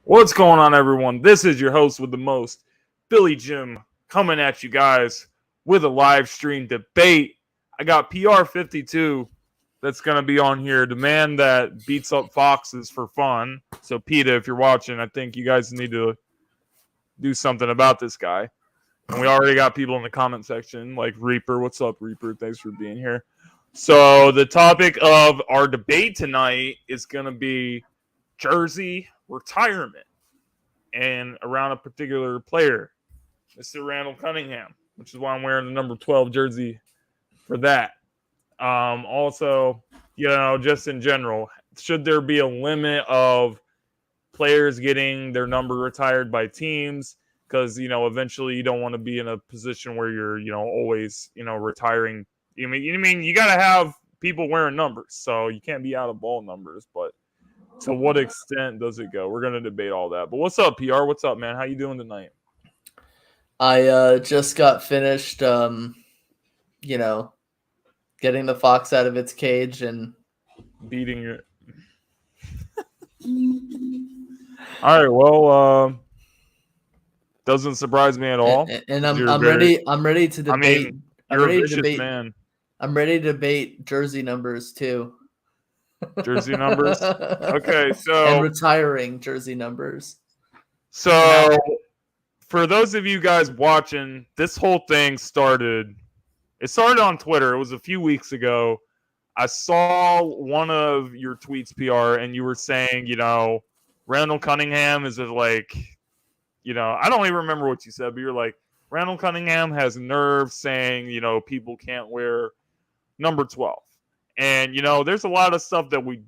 What's going on, everyone? This is your host with the most, Billy Jim, coming at you guys with a live stream debate. I got PR52 that's going to be on here, the man that beats up foxes for fun. So, PETA, if you're watching, I think you guys need to do something about this guy. And we already got people in the comment section like Reaper. What's up, Reaper? Thanks for being here. So, the topic of our debate tonight is going to be jersey retirement and around a particular player, Mr. Randall Cunningham, which is why I'm wearing the number 12 jersey for that. Also, just in general, should there be a limit of players getting their number retired by teams? Because, eventually you don't want to be in a position where you're, always, retiring. You mean you got to have people wearing numbers, so you can't be out of ball numbers, but to what extent does it go? We're going to debate all that. But what's up, PR? What's up, man? How you doing tonight? I just got finished, getting the fox out of its cage and beating it. All right, well, doesn't surprise me at all. And I'm ready to debate. You're a vicious man. I'm ready to debate jersey numbers too. Jersey numbers. Okay, so and retiring jersey numbers. So for those of you guys watching, this whole thing started on Twitter. It was a few weeks ago. I saw one of your tweets, PR, and you were saying, Randall Cunningham is like, I don't even remember what you said, but you're like, Randall Cunningham has nerve saying, people can't wear number 12. And, there's a lot of stuff that we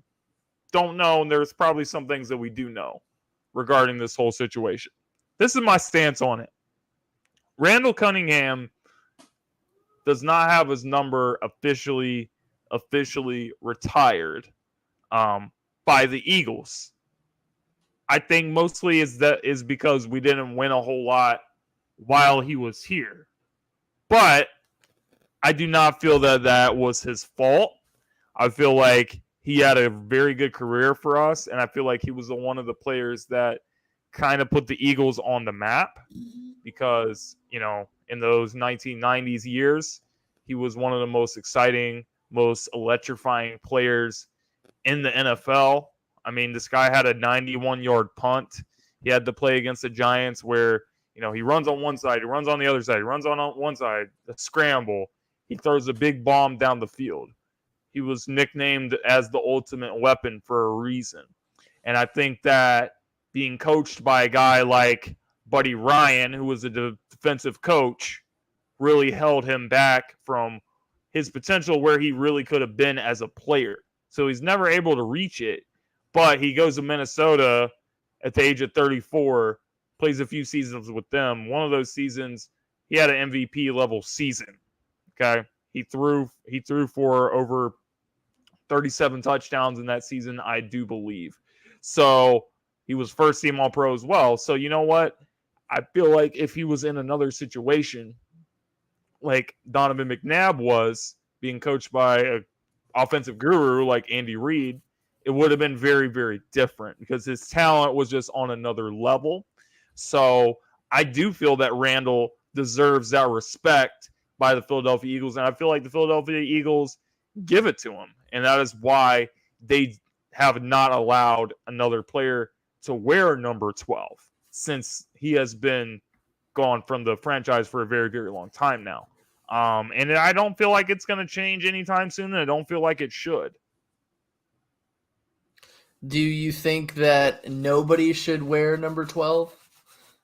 don't know, and there's probably some things that we do know regarding this whole situation. This is my stance on it. Randall Cunningham does not have his number officially retired by the Eagles. I think mostly is because we didn't win a whole lot while he was here. But I do not feel that was his fault. I feel like he had a very good career for us, and I feel like he was one of the players that kind of put the Eagles on the map because, in those 1990s years, he was one of the most exciting, most electrifying players in the NFL. I mean, this guy had a 91-yard punt. He had to play against the Giants where, he runs on one side, he runs on the other side, he runs on one side, the scramble. He throws a big bomb down the field. He was nicknamed as the ultimate weapon for a reason. And I think that being coached by a guy like Buddy Ryan, who was a defensive coach, really held him back from his potential where he really could have been as a player. So he's never able to reach it. But he goes to Minnesota at the age of 34, plays a few seasons with them. One of those seasons, he had an MVP level season. Okay. He threw for over 37 touchdowns in that season, I do believe. So he was first team All-Pro as well. So you know what? I feel like if he was in another situation like Donovan McNabb was, being coached by an offensive guru like Andy Reid, it would have been very, very different because his talent was just on another level. So I do feel that Randall deserves that respect by the Philadelphia Eagles, and I feel like the Philadelphia Eagles give it to him, and that is why they have not allowed another player to wear number 12 since he has been gone from the franchise for a very, very long time now. And I don't feel like it's going to change anytime soon, and I don't feel like it should. Do you think that nobody should wear number 12?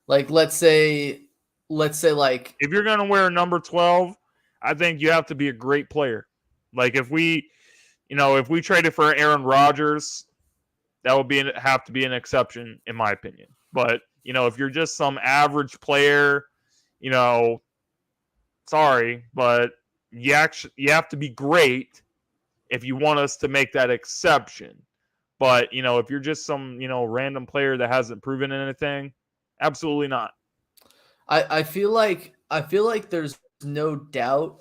Like, let's say like if you're going to wear number 12, I think you have to be a great player. Like if we traded for Aaron Rodgers, that would have to be an exception in my opinion. But, if you're just some average player, sorry, but you have to be great if you want us to make that exception. But, if you're just some, random player that hasn't proven anything, absolutely not. I feel like there's no doubt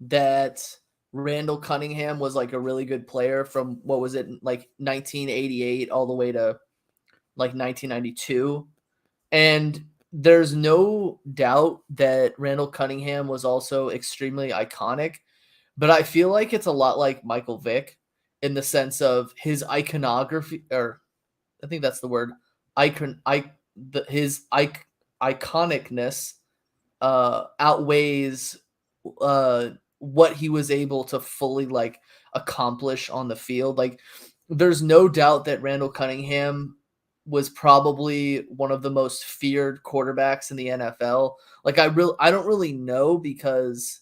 that Randall Cunningham was like a really good player from, what was it, like 1988 all the way to like 1992. And there's no doubt that Randall Cunningham was also extremely iconic, but I feel like it's a lot like Michael Vick in the sense of his iconography, or I think that's the word, his iconicness outweighs what he was able to fully like accomplish on the field. Like, there's no doubt that Randall Cunningham was probably one of the most feared quarterbacks in the NFL. Like, I don't really know because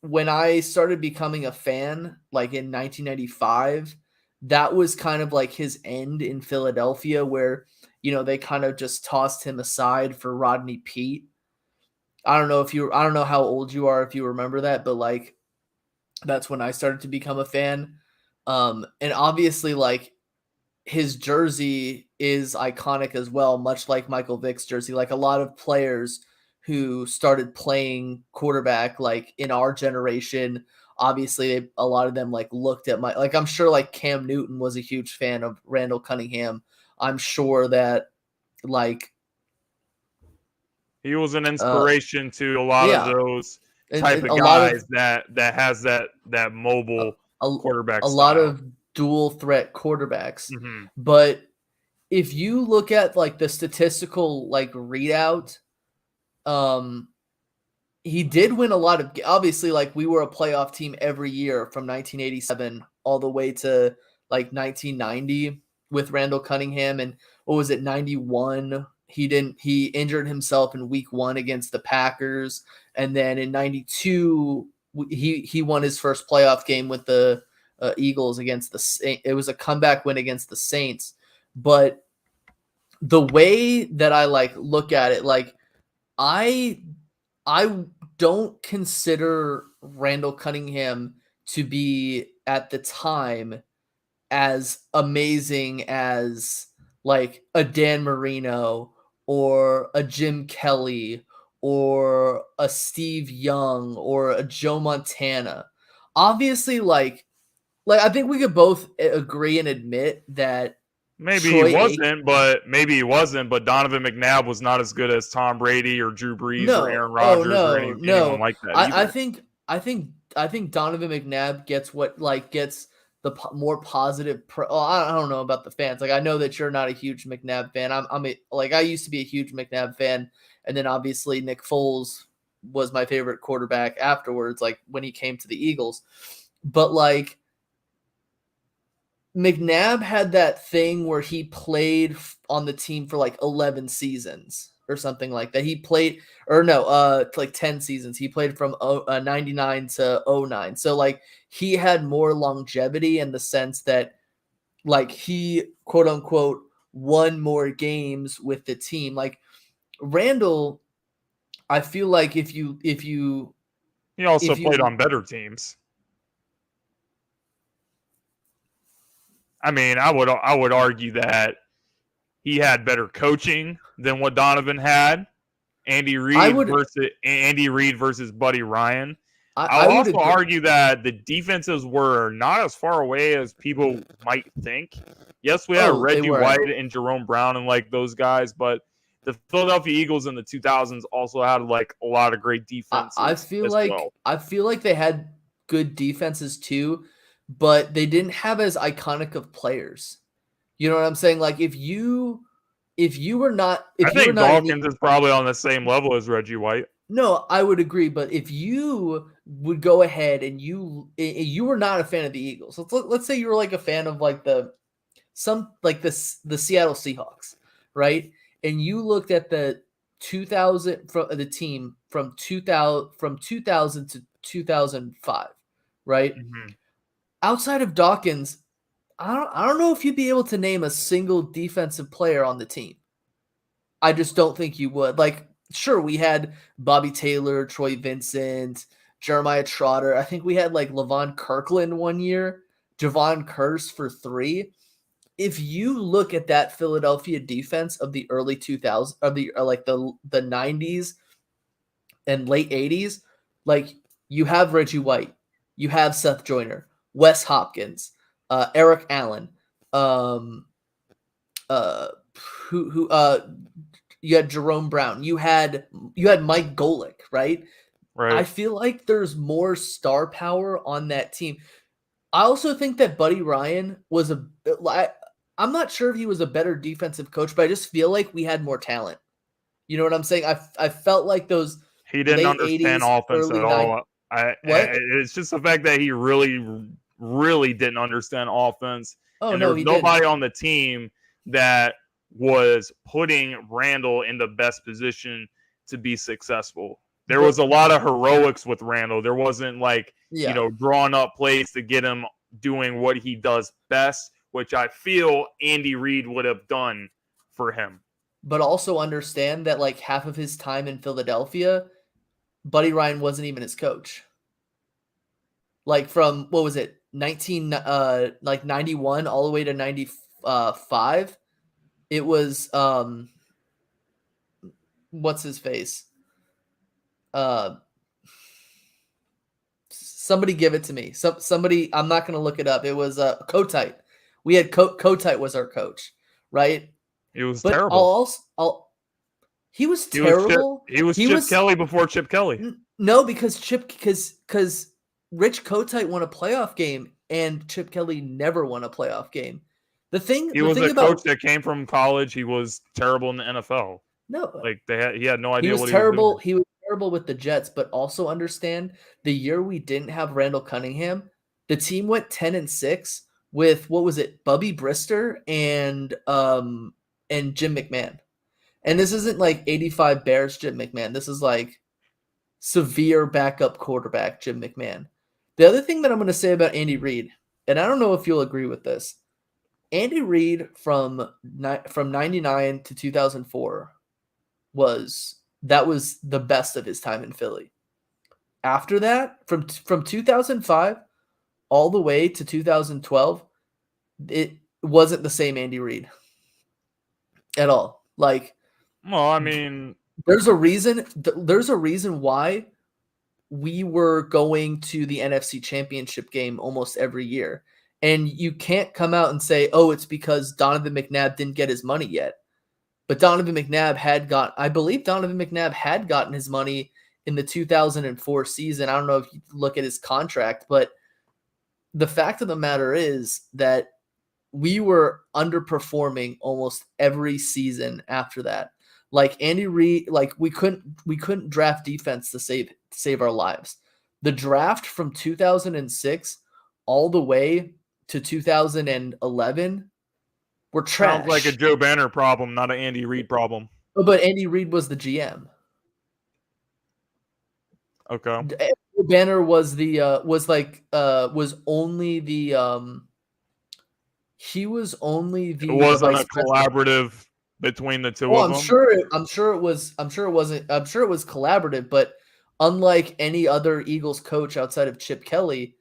when I started becoming a fan, like in 1995, that was kind of like his end in Philadelphia, where, you know, they kind of just tossed him aside for Rodney Peete. I don't know how old you are, if you remember that, but like, that's when I started to become a fan. And obviously, like, his jersey is iconic as well, much like Michael Vick's jersey. Like, a lot of players who started playing quarterback, like in our generation, obviously a lot of them like looked at like, I'm sure like Cam Newton was a huge fan of Randall Cunningham. I'm sure that like he was an inspiration to a lot of those type of a guys that has that mobile quarterback a style. lot of dual threat quarterbacks. But if you look at like the statistical like readout, he did win a lot of, obviously, like, we were a playoff team every year from 1987 all the way to like 1990 with Randall Cunningham. And what was it, 91? He injured himself in week 1 against the Packers. And then in 92, he won his first playoff game with the Eagles against it was a comeback win against the Saints. But the way that I like look at it, like, I don't consider Randall Cunningham to be at the time as amazing as like a Dan Marino or a Jim Kelly or a Steve Young or a Joe Montana. Obviously, like I think we could both agree and admit that maybe he wasn't, but Donovan McNabb was not as good as Tom Brady or Drew Brees or Aaron Rodgers or anyone like that either. I think Donovan McNabb gets the more positive. I don't know about the fans. Like, I know that you're not a huge McNabb fan. I used to be a huge McNabb fan, and then obviously Nick Foles was my favorite quarterback afterwards, like when he came to the Eagles. But like, McNabb had that thing where he played on the team for like 11 seasons or something like that. He played, like 10 seasons. He played from 99 to 09. So like, he had more longevity in the sense that like he quote unquote won more games with the team. Like, Randall, I feel like if you he also played on better teams. I mean, I would argue that he had better coaching than what Donovan had. Andy Reid versus Buddy Ryan. I would also argue that the defenses were not as far away as people might think. Yes, we had Reggie White and Jerome Brown and like those guys, but the Philadelphia Eagles in the 2000s also had like a lot of great defenses. I feel like they had good defenses too, but they didn't have as iconic of players. You know what I'm saying? Like, if you were not, I think Dawkins is probably on the same level as Reggie White. No, I would agree. But if you would go ahead and you were not a fan of the Eagles, let's say you were like a fan of like the Seattle Seahawks, right? And you looked at the 2000 from the team from 2000 to 2005, right? Mm-hmm. Outside of Dawkins, I don't know if you'd be able to name a single defensive player on the team. I just don't think you would. Like, sure, we had Bobby Taylor, Troy Vincent, Jeremiah Trotter. I think we had like Levon Kirkland one year, Javon Curse for 3. If you look at that Philadelphia defense of the early 2000s, of the 90s and late 80s, like, you have Reggie White, you have Seth Joyner, Wes Hopkins, Eric Allen. um, who you had Jerome Brown, you had Mike Golick, right? I Right. feel like there's more star power on that team. I also think that Buddy Ryan was I'm not sure if he was a better defensive coach, but I just feel like we had more talent. You know what I'm saying? I felt like those He didn't late understand 80s, offense early at 90s. all. What? It's just the fact that he really, really didn't understand offense, Oh, and there no, was he didn't. nobody on the team that was putting Randall in the best position to be successful. There was But a lot of heroics with Randall. There wasn't like, yeah. drawing up plays to get him doing what he does best, which I feel Andy Reid would have done for him. But also understand that like half of his time in Philadelphia, Buddy Ryan wasn't even his coach. Like from what was it, 91 all the way to 95. It was what's his face? Somebody give it to me. Somebody, I'm not gonna look it up. It was Kotite. We had Kotite was our coach, right? It was But terrible. he was He was Chip, terrible. he was Chip Kelly before Chip Kelly. No, because Rich Kotite won a playoff game and Chip Kelly never won a playoff game. He The was thing a about coach that came from college. He was terrible in the NFL. no, Like he had no he idea was what he was terrible. doing. He was terrible with the Jets, but also understand the year we didn't have Randall Cunningham, the team went 10-6 with what was it, Bubby Brister and Jim McMahon. And this isn't like 85 Bears Jim McMahon. This is like severe backup quarterback Jim McMahon. The other thing that I'm going to say about Andy Reid, and I don't know if you'll agree with this, Andy Reid from 99 to 2004 was the best of his time in Philly. After that, from 2005 all the way to 2012, it wasn't the same Andy Reid at all. Like, Well, I mean, there's a reason why we were going to the NFC Championship game almost every year. And you can't come out and say, "Oh, it's because Donovan McNabb didn't get his money yet." But I believe Donovan McNabb had gotten his money in the 2004 season. I don't know if you look at his contract, but the fact of the matter is that we were underperforming almost every season after that. Like Andy Reid, like we couldn't draft defense to save our lives. The draft from 2006 all the way to 2011 were sounds like a trash. Joe Banner problem, not an Andy Reid problem. But Andy Reid was the GM. Okay. Banner was only the he was only It the wasn't vice a president. collaborative between the two Well, of them. I'm sure it was collaborative, but unlike any other Eagles coach outside of Chip Kelly,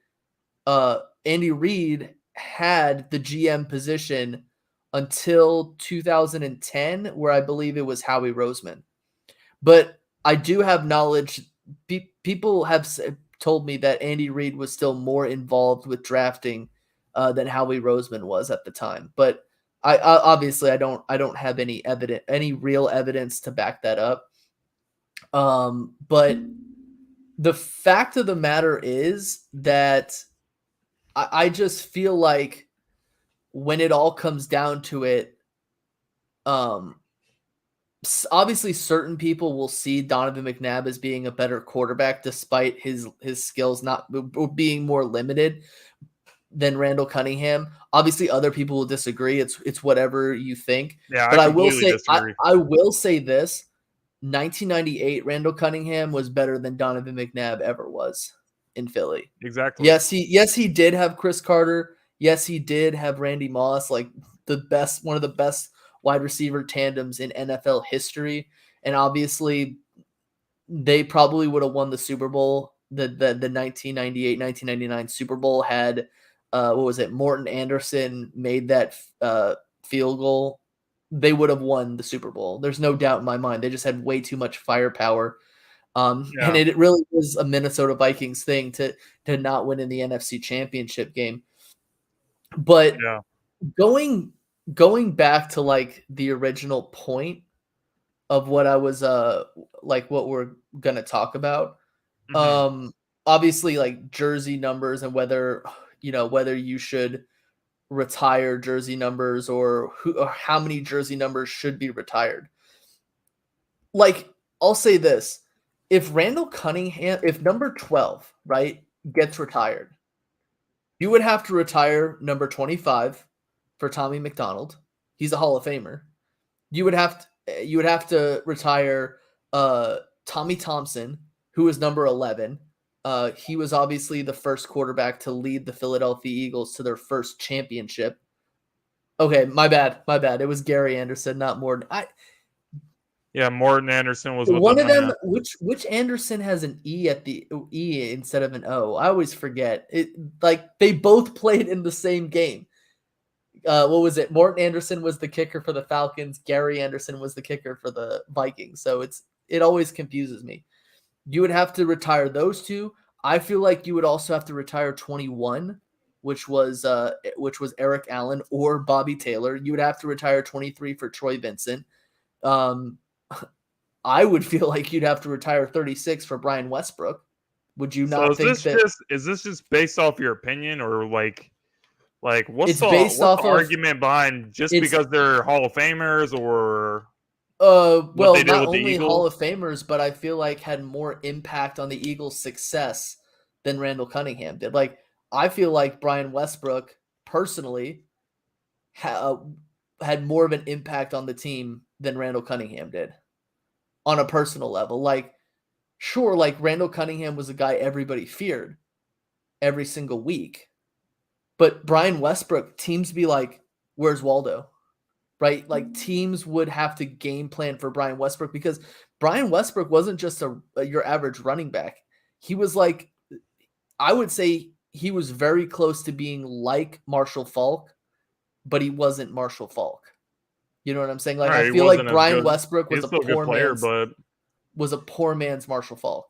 Andy Reid had the GM position until 2010, where I believe it was Howie Roseman. But I do have knowledge. People have told me that Andy Reid was still more involved with drafting than Howie Roseman was at the time. But I obviously I don't have any real evidence to back that up. But the fact of the matter is that I just feel like when it all comes down to it, obviously certain people will see Donovan McNabb as being a better quarterback despite his skills not being more limited than Randall Cunningham. Obviously other people will disagree. It's whatever you think. Yeah, But I I will completely say disagree. I will say this. 1998 Randall Cunningham was better than Donovan McNabb ever was in Philly. Exactly. Yes, he did have Chris Carter. Yes, he did have Randy Moss, like one of the best wide receiver tandems in NFL history. And obviously, they probably would have won the Super Bowl. The 1998-1999 Super Bowl had what was it? Morton Anderson made that field goal. They would have won the Super Bowl. There's no doubt in my mind. They just had way too much firepower. And Yeah. it really was a Minnesota Vikings thing to not win in the NFC Championship game. But Yeah. going back to like the original point of what I was like what we're gonna talk about. Mhm. Obviously like jersey numbers and whether whether you should retire jersey numbers or how many jersey numbers should be retired. Like I'll say this, if Randall Cunningham, if number 12, right, gets retired, you would have to retire number 25 for Tommy McDonald. He's a Hall of Famer. You would have to retire Tommy Thompson, who is number 11. He was obviously the first quarterback to lead the Philadelphia Eagles to their first championship. Okay, my bad. It was Gary Anderson, not Morton. Yeah, Morton Anderson was with One of them. Atlanta. Which Anderson has an E at the E instead of an O? I always forget. It like they both played in the same game. What was it? Morton Anderson was the kicker for the Falcons. Gary Anderson was the kicker for the Vikings. So it always confuses me. You would have to retire those two. I feel like you would also have to retire 21, which was Eric Allen or Bobby Taylor. You would have to retire 23 for Troy Vincent. I would feel like you'd have to retire 36 for Brian Westbrook. Would you So not think that? Is this just based off your opinion, or like what's It's based off of argument behind just because they're Hall of Famers, or what well, they did not with the only Eagles? Hall of Famers, but I feel like had more impact on the Eagles' success than Randall Cunningham did. Like I feel like Brian Westbrook personally had more of an impact on the team than Randall Cunningham did on a personal level. Like sure, like Randall Cunningham was a guy everybody feared every single week. But Brian Westbrook, teams be like, where's Waldo? Right? Like teams would have to game plan for Brian Westbrook because Brian Westbrook wasn't just your average running back. He was like, I would say he was very close to being like Marshall Faulk, but he wasn't Marshall Faulk. You know what I'm saying? Like Right, I he feel like wasn't as Brian good. Westbrook was He's still a good player, but a poor man's Marshall Faulk.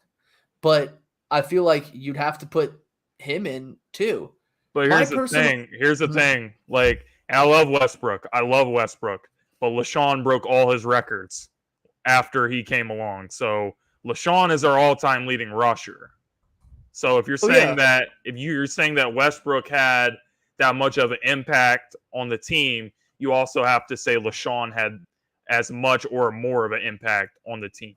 But I feel like you'd have to put him in too. But here's the thing. Here's the thing. Like, and I love Westbrook. But LaShawn broke all his records after he came along. So LaShawn is our all-time leading rusher. So if you're saying that Westbrook had that much of an impact on the team, you also have to say LaShawn had as much or more of an impact on the team.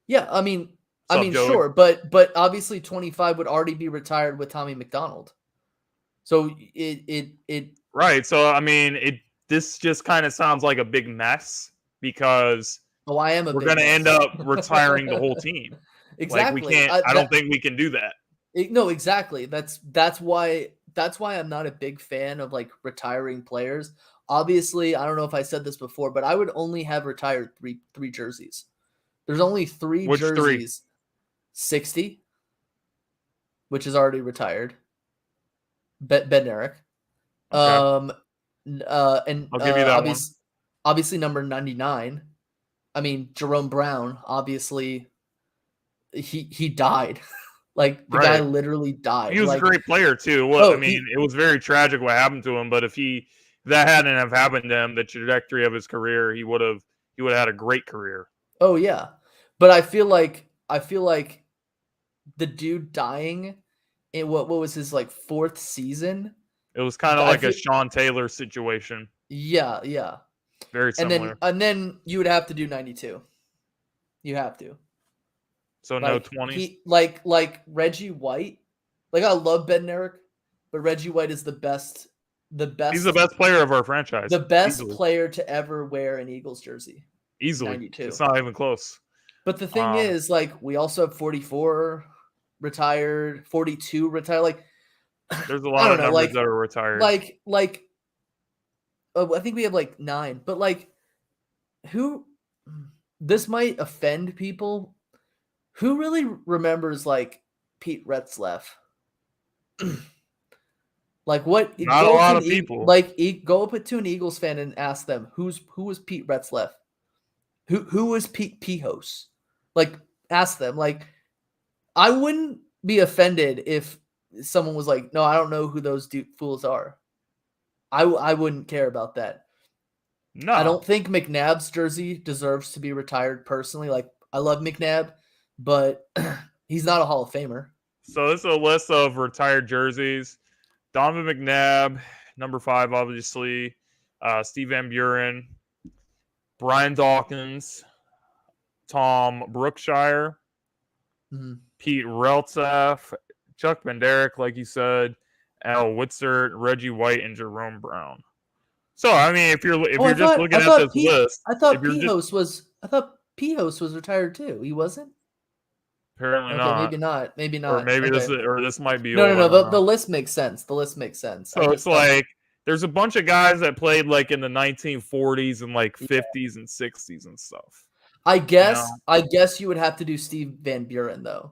Yeah, I mean, Joey? sure, but obviously 25 would already be retired with Tommy McDonald. So it right. So I mean, this just kind of sounds like a big mess because we're going to end up retiring the whole team. Exactly. Like we can't. I don't think we can do that. No, exactly. That's why I'm not a big fan of like retiring players. Obviously, I don't know if I said this before, but I would only have retired three jerseys. There's only three Which jerseys. 60, which is already retired. Bednarik. Okay. And I'll give you that one. Obviously number 99. I mean, Jerome Brown, obviously he died. Like the guy literally died. He was like, a great player too. It was very tragic what happened to him, but if that hadn't have happened to him, the trajectory of his career, he would have had a great career. Oh yeah. But I feel like the dude dying in what was his like fourth season. It was kind of like a Sean Taylor situation. Yeah. Very similar. And then you would have to do 92. You have to. So no 20s. Like Reggie White. Like I love Bednarik, but Reggie White is the best. He's the best player of our franchise. The best player to ever wear an Eagles jersey. Easily. 92. It's not even close. But the thing is, like, we also have 44 retired, 42 retired. Like, there's a lot of numbers that are retired. Like, I think we have like 9. But like, this might offend people. Who really remembers like Pete Retzlaff? Like what? Not a lot of people. Like go up to an Eagles fan and ask them who was Pete Retzlaff? Who was Pete Pihos? Like ask them. Like I wouldn't be offended if someone was like, no, I don't know who those fools are. I wouldn't care about that. No. I don't think McNabb's jersey deserves to be retired personally. Like, I love McNabb, but he's not a Hall of Famer. So this is a list of retired jerseys. Donovan McNabb, number 5, obviously. Steve Van Buren, Brian Dawkins, Tom Brookshire, Pete Reltzeff, Chuck Benderek, like you said, Al Witzert, Reggie White, and Jerome Brown. So I mean, if you're just looking at this list, I thought Pihos was retired too. He wasn't. Apparently not. Maybe not. Or maybe this might be. No. The list makes sense. So it's like there's a bunch of guys that played like in the 1940s and like 50s and 60s and stuff. I guess you would have to do Steve Van Buren though,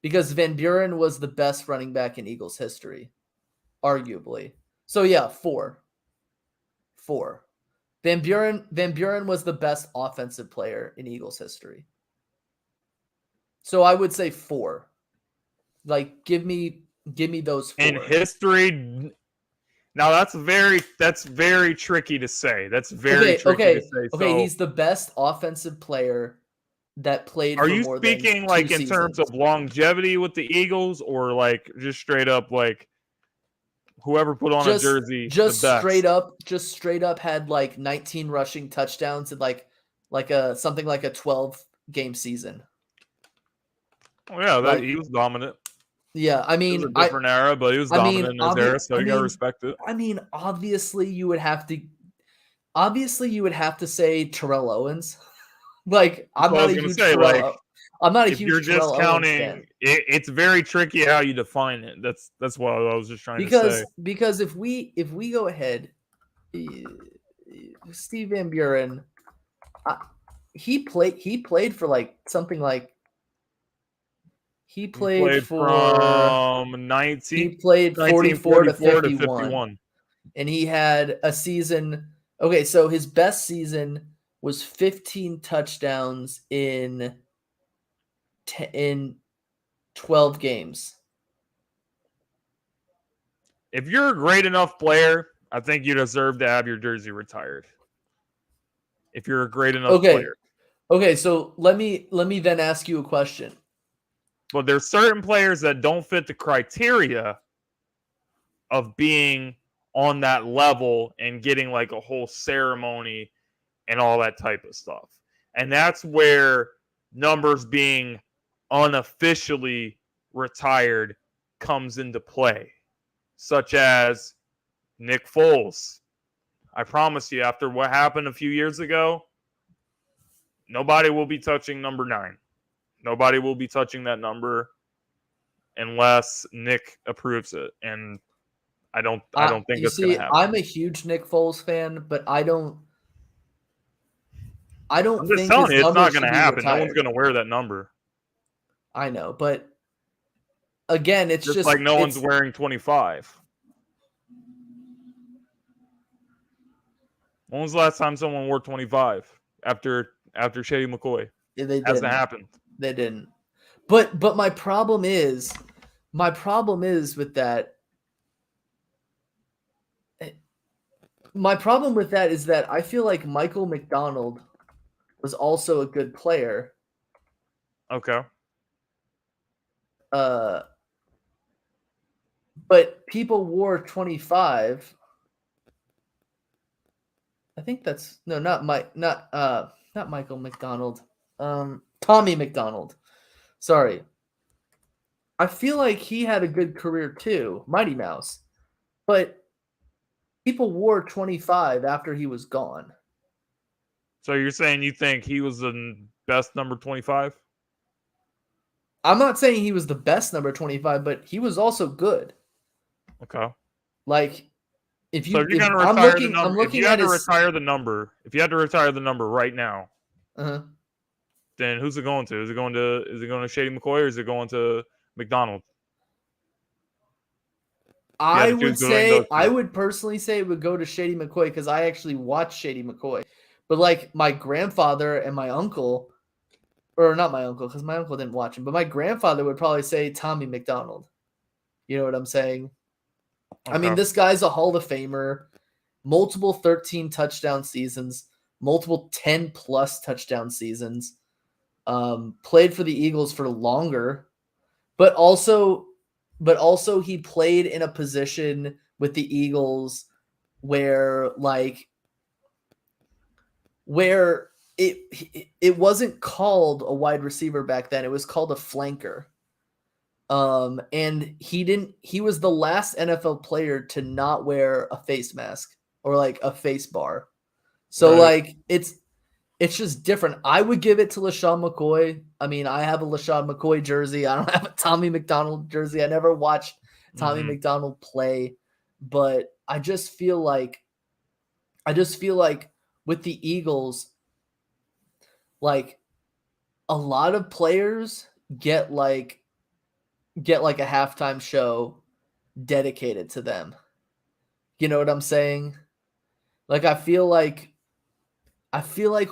because Van Buren was the best running back in Eagles history, arguably. So yeah, 4. Van Buren was the best offensive player in Eagles history. So I would say 4. Like, give me those 4. In history, now that's very tricky to say. That's very tricky to say. Okay, he's the best offensive player that played. Are you speaking like in terms of longevity with the Eagles, or like just straight up like whoever put on a jersey? Just straight up had like 19 rushing touchdowns in like something like a 12-game season. Oh yeah, he was dominant. Yeah, I mean, it was a different era, but he was dominant in his era, so you gotta respect it. I mean, obviously you would have to say Terrell Owens. Like, I'm not a huge Terrell Owens fan. It's very tricky how you define it. That's what I was just trying to say. Because if we go ahead, Steve Van Buren, he played for like something like. He played from 44 to 51. And he had a season. Okay, so his best season was 15 touchdowns in 12 games. If you're a great enough player, I think you deserve to have your jersey retired. If you're a great enough player. Okay, so let me then ask you a question. But there's certain players that don't fit the criteria of being on that level and getting like a whole ceremony and all that type of stuff. And that's where numbers being unofficially retired comes into play, such as Nick Foles. I promise you, after what happened a few years ago, nobody will be touching number 9. Nobody will be touching that number unless Nick approves it, and I don't think it's going to happen. I'm a huge Nick Foles fan, but I don't. I'm just think telling you, it's not going to happen. No one's going to wear that number. I know, but again, it's just like no one's wearing 25. When was the last time someone wore 25 after Shady McCoy? It hasn't happened. They didn't. But my problem is with that. My problem with that is that I feel like Michael McDonald was also a good player. Okay. But people wore 25. I think that's not Michael McDonald. Tommy McDonald. Sorry. I feel like he had a good career too, Mighty Mouse. But people wore 25 after he was gone. So you're saying you think he was the best number 25? I'm not saying he was the best number 25, but he was also good. Okay. Like, if you had to retire the number right now, then who's it going to? Is it going to Shady McCoy, or is it going to McDonald? I would personally say it would go to Shady McCoy because I actually watched Shady McCoy. But like my grandfather and my uncle, or not my uncle, because my uncle didn't watch him, but my grandfather would probably say Tommy McDonald. You know what I'm saying? Okay. I mean, this guy's a Hall of Famer. multiple 13 touchdown seasons, multiple 10+ touchdown seasons, played for the Eagles for longer, but also he played in a position with the Eagles where it wasn't called a wide receiver back then. It was called a flanker. And he was the last NFL player to not wear a face mask or like a face bar. So Right. it's just different. I would give it to LaShawn McCoy. I mean, I have a LaShawn McCoy jersey. I don't have a Tommy McDonald jersey. I never watched Tommy McDonald play, but I just feel like with the Eagles, like a lot of players get like a halftime show dedicated to them. You know what I'm saying? Like I feel like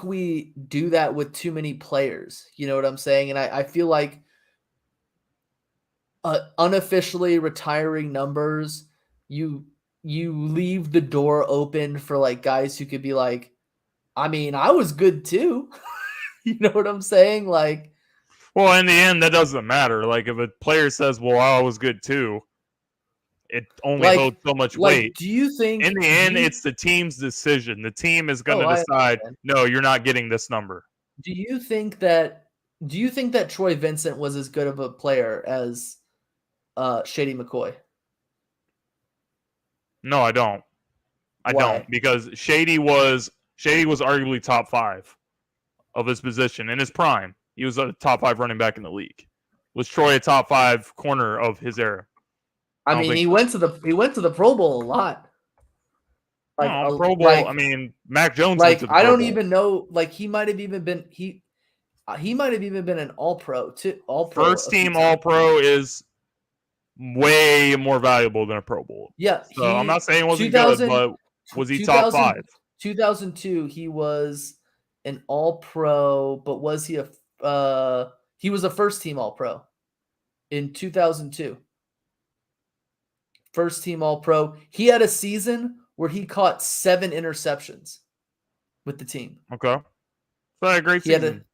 we do that with too many players. You know what I'm saying? And I feel like unofficially retiring numbers, you leave the door open for like guys who could be like, I mean, I was good too. You know what I'm saying? Like, Well, in the end, that doesn't matter. Like, if a player says, well, I was good too, it only holds so much weight. Do you think In the end, it's the team's decision. The team is going to I decide, understand. no, you're not getting this number. Do you think that Troy Vincent was as good of a player as Shady McCoy? No, I don't. I Why? don't, because Shady was arguably top 5 of his position in his prime. He was a top 5 running back in the league. Was Troy a top 5 corner of his era? I mean, he went to the Pro Bowl a lot. Like Pro Bowl. I mean, Mac Jones went to the I Pro don't Bowl. even know. Like he might have even been an All-Pro too. All-Pro. First team All-Pro is way more valuable than a Pro Bowl. Yeah, so I'm not saying it wasn't good, but was he top 5? 2002, he was an All-Pro, but was he he was a first team All-Pro in 2002. First team All-Pro. He had a season where he caught 7 interceptions with the team. Okay. So a great season.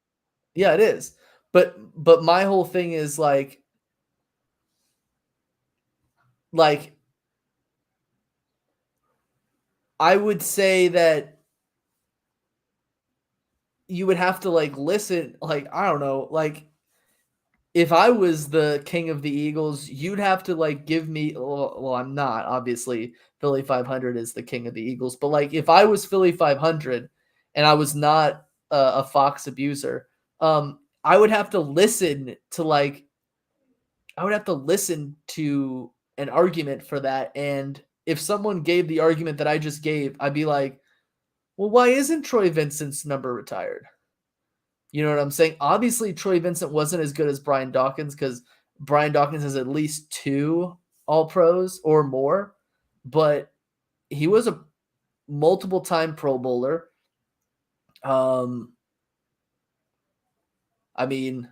Yeah, it is. But my whole thing is like I would say that you would have to like listen, like I don't know, like if I was the king of the Eagles, you'd have to like give me well, I'm not, obviously. Philly 500 is the king of the Eagles, but like if I was Philly 500 and I was not a Fox abuser, I would have to listen to an argument for that. And if someone gave the argument that I just gave, I'd be like, well, why isn't Troy Vincent's number retired? You know what I'm saying? Obviously, Troy Vincent wasn't as good as Brian Dawkins because Brian Dawkins has at least 2 All-Pros or more, but he was a multiple-time Pro Bowler. I mean,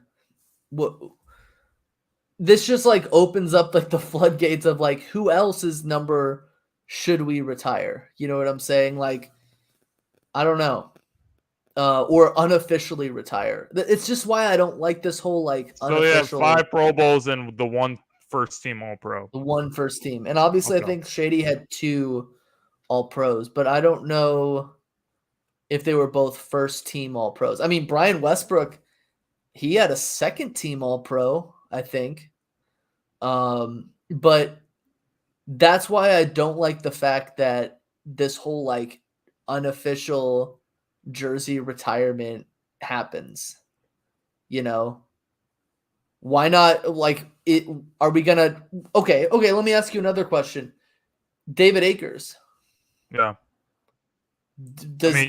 this just like opens up like the floodgates of like who else's number should we retire? You know what I'm saying? Like, I don't know. Or unofficially retire. It's just why I don't like this whole like unofficial. So he has 5 Pro Bowls and the 1 first team All-Pro. The 1 first team. And obviously I think Shady had 2 All-Pros, but I don't know if they were both first team All-Pros. I mean, Brian Westbrook, he had a second team All-Pro, I think. But that's why I don't like the fact that this whole like unofficial jersey retirement happens. You know, why not like it? Are we gonna okay, let me ask you another question. David Akers. Yeah. Does I mean,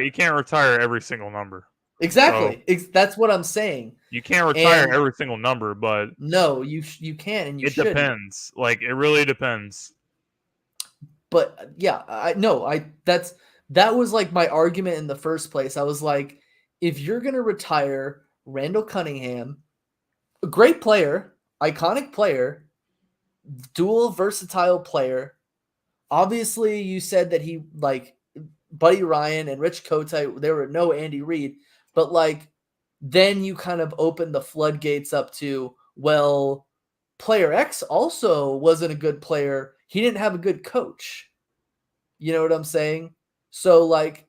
you can't retire every single number. Exactly. So, that's what I'm saying. You can't retire every single number, but no, you can and you should. It depends. Like it really depends. But yeah, that was like my argument in the first place. I was like, if you're going to retire Randall Cunningham, a great player, iconic player, dual versatile player, obviously you said that he like Buddy Ryan and Rich Kotite, there were no Andy Reid, but like then you kind of open the floodgates up to, well, player X also wasn't a good player. He didn't have a good coach. You know what I'm saying? So like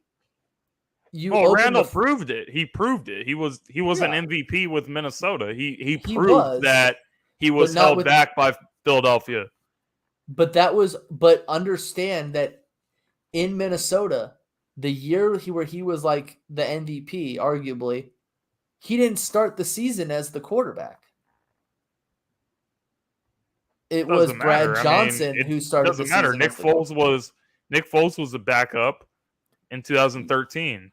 you open Randall proved it. He proved it. He was an MVP with Minnesota. He proved that he was held back by Philadelphia. But understand that in Minnesota, the year where he was like the MVP, arguably, he didn't start the season as the quarterback. It was Brad Johnson who started the season. Nick Foles was the backup in 2013.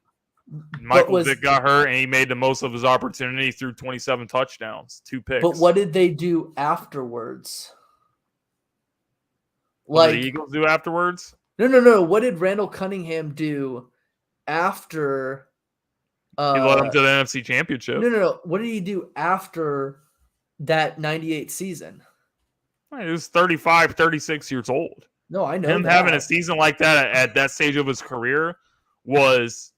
Michael Vick got hurt, and he made the most of his opportunity through 27 touchdowns, 2 picks. But what did they do afterwards? What did the Eagles do afterwards? No. What did Randall Cunningham do after? He led them to the NFC Championship. No. What did he do after that 98 season? He was 35, 36 years old. No, I know him having a season like that at that stage of his career was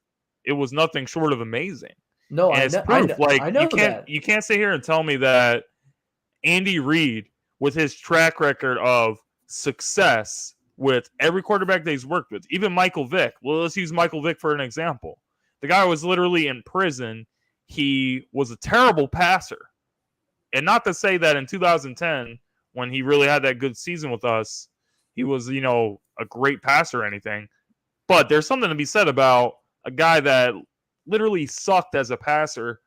nothing short of amazing. No, and I know you can't sit here and tell me that Andy Reid, with his track record of success with every quarterback that he's worked with, even Michael Vick. Well, let's use Michael Vick for an example. The guy was literally in prison. He was a terrible passer. And not to say that in 2010, when he really had that good season with us, he was, a great passer or anything. But there's something to be said about a guy that literally sucked as a passer,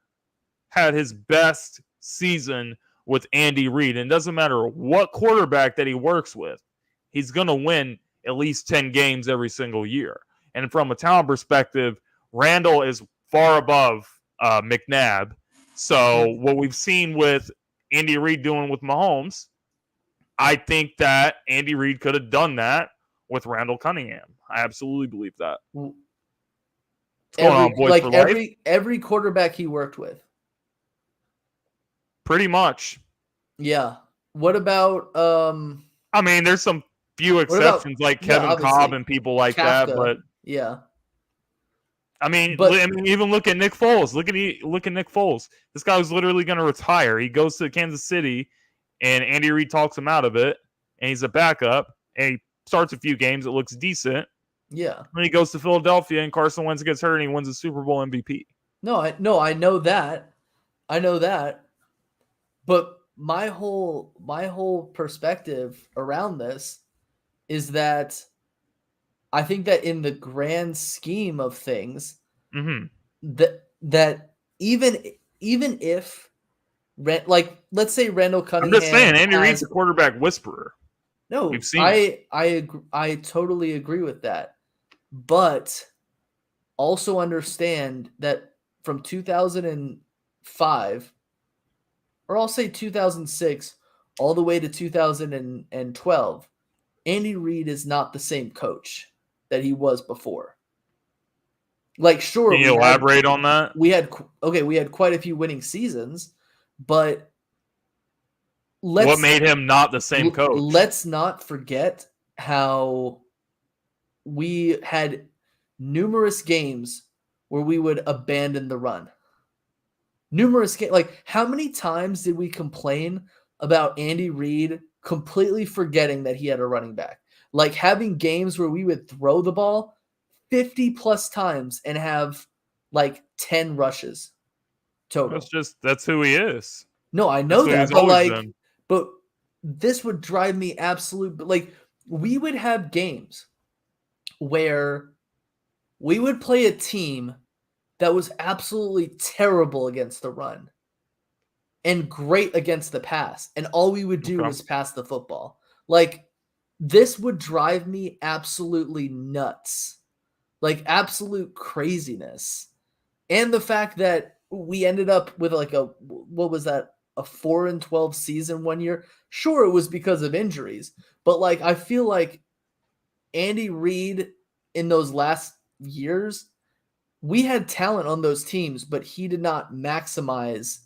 had his best season with Andy Reid. And it doesn't matter what quarterback that he works with, he's going to win at least 10 games every single year. And from a talent perspective, Randall is far above McNabb. So what we've seen with Andy Reid doing with Mahomes, I think that Andy Reid could have done that with Randall Cunningham. I absolutely believe that. What's going on, boys for life? Every quarterback he worked with. Pretty much. Yeah. What about there's some few exceptions like Kevin Cobb and people like Kafka, that, but yeah. Even look at Nick Foles. Look at Nick Foles. This guy was literally going to retire. He goes to Kansas City, and Andy Reid talks him out of it, and he's a backup, and he starts a few games. It looks decent. Yeah. Then he goes to Philadelphia, and Carson Wentz gets hurt, and he wins the Super Bowl MVP. No, I know that. But my whole perspective around this is that I think that in the grand scheme of things, that even if let's say Randall Cunningham, I'm just saying Andy Reid's a quarterback whisperer. No, we've seen I totally agree with that, but also understand that from 2005, or I'll say 2006, all the way to 2012, Andy Reid is not the same coach that he was before. Like, sure. Can you elaborate on that? We had quite a few winning seasons, but what made him not the same coach? Let's not forget how we had numerous games where we would abandon the run. Numerous games. Like, how many times did we complain about Andy Reid completely forgetting that he had a running back? Like, having games where we would throw the ball 50 plus times and have like 10 rushes total. That's who he is. No, I know that, but this would drive me absolute. Like, we would have games where we would play a team that was absolutely terrible against the run and great against the pass, and all we would do was pass the football. Like, this would drive me absolutely nuts. Like, absolute craziness. And the fact that we ended up with like a 4-12 season one year. Sure, it was because of injuries, but like, I feel like Andy Reid in those last years, we had talent on those teams, but he did not maximize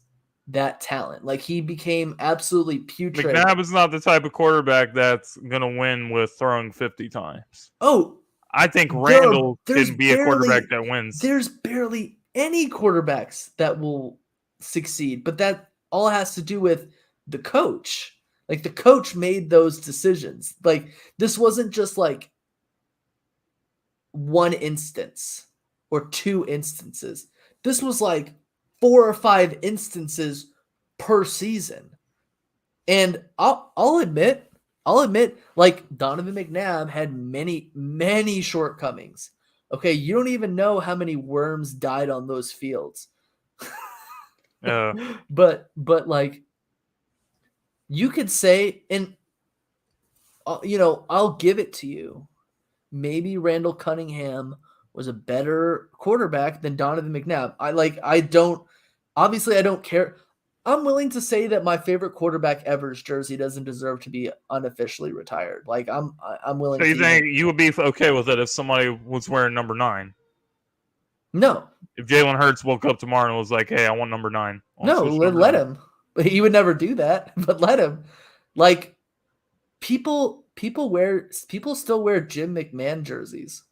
that talent. Like he became absolutely putrid. McNabb is not the type of quarterback that's gonna win with throwing 50 times. Oh, I think Randall there's can be a quarterback that wins. There's barely any quarterbacks that will succeed, but that all has to do with the coach. Like the coach made those decisions. Like this wasn't just like one instance or two instances. This was like 4 or 5 instances per season. And I'll admit, like Donovan McNabb had many shortcomings. Okay, you don't even know how many worms died on those fields. But like you could say, and I'll give it to you. Maybe Randall Cunningham was a better quarterback than Donovan McNabb. I don't care. I'm willing to say that my favorite quarterback ever's jersey doesn't deserve to be unofficially retired. Like I'm willing. So you think you would be okay with it if somebody was wearing number 9? No. If Jalen Hurts woke up tomorrow and was like, "Hey, I want number 9." No, let him. But he would never do that. But let him. Like people still wear Jim McMahon jerseys.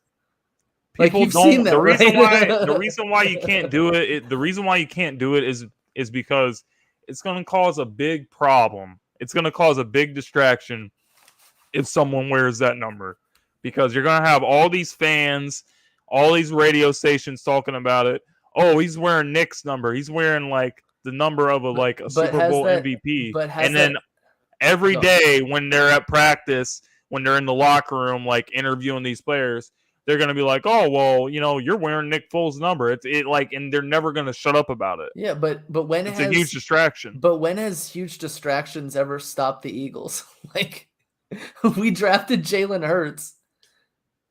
Like you've seen that, the reason why you can't do it, the reason why you can't do it is because it's going to cause a big problem. It's going to cause a big distraction if someone wears that number, because you're going to have all these fans, all these radio stations talking about it. Oh, he's wearing Nick's number. He's wearing like the number of a Super Bowl MVP. And then every day when they're at practice, when they're in the locker room, like interviewing these players, they're going to be like, oh, well, you're wearing Nick Foles' number. And they're never going to shut up about it. Yeah, but when it's a huge distraction. But when has huge distractions ever stopped the Eagles? Like we drafted Jalen Hurts,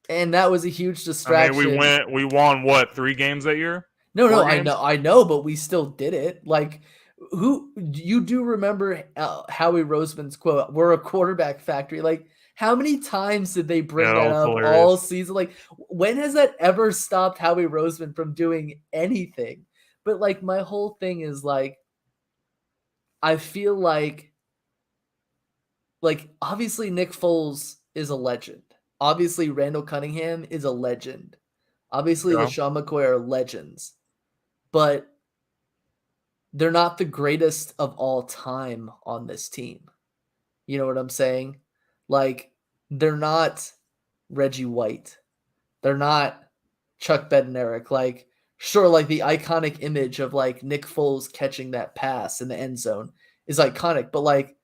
and that was a huge distraction. I mean, we won what, 3 games that year? No, I know, but we still did it. Like you do remember Howie Roseman's quote, "We're a quarterback factory." Like how many times did they bring that up all season? Like, when has that ever stopped Howie Roseman from doing anything? But like, my whole thing is like, I feel like obviously Nick Foles is a legend. Obviously Randall Cunningham is a legend. Obviously LaShawn McCoy are legends, but they're not the greatest of all time on this team. You know what I'm saying? Like, they're not Reggie White. They're not Chuck Bednarik. Like, sure, like the iconic image of like Nick Foles catching that pass in the end zone is iconic, but like,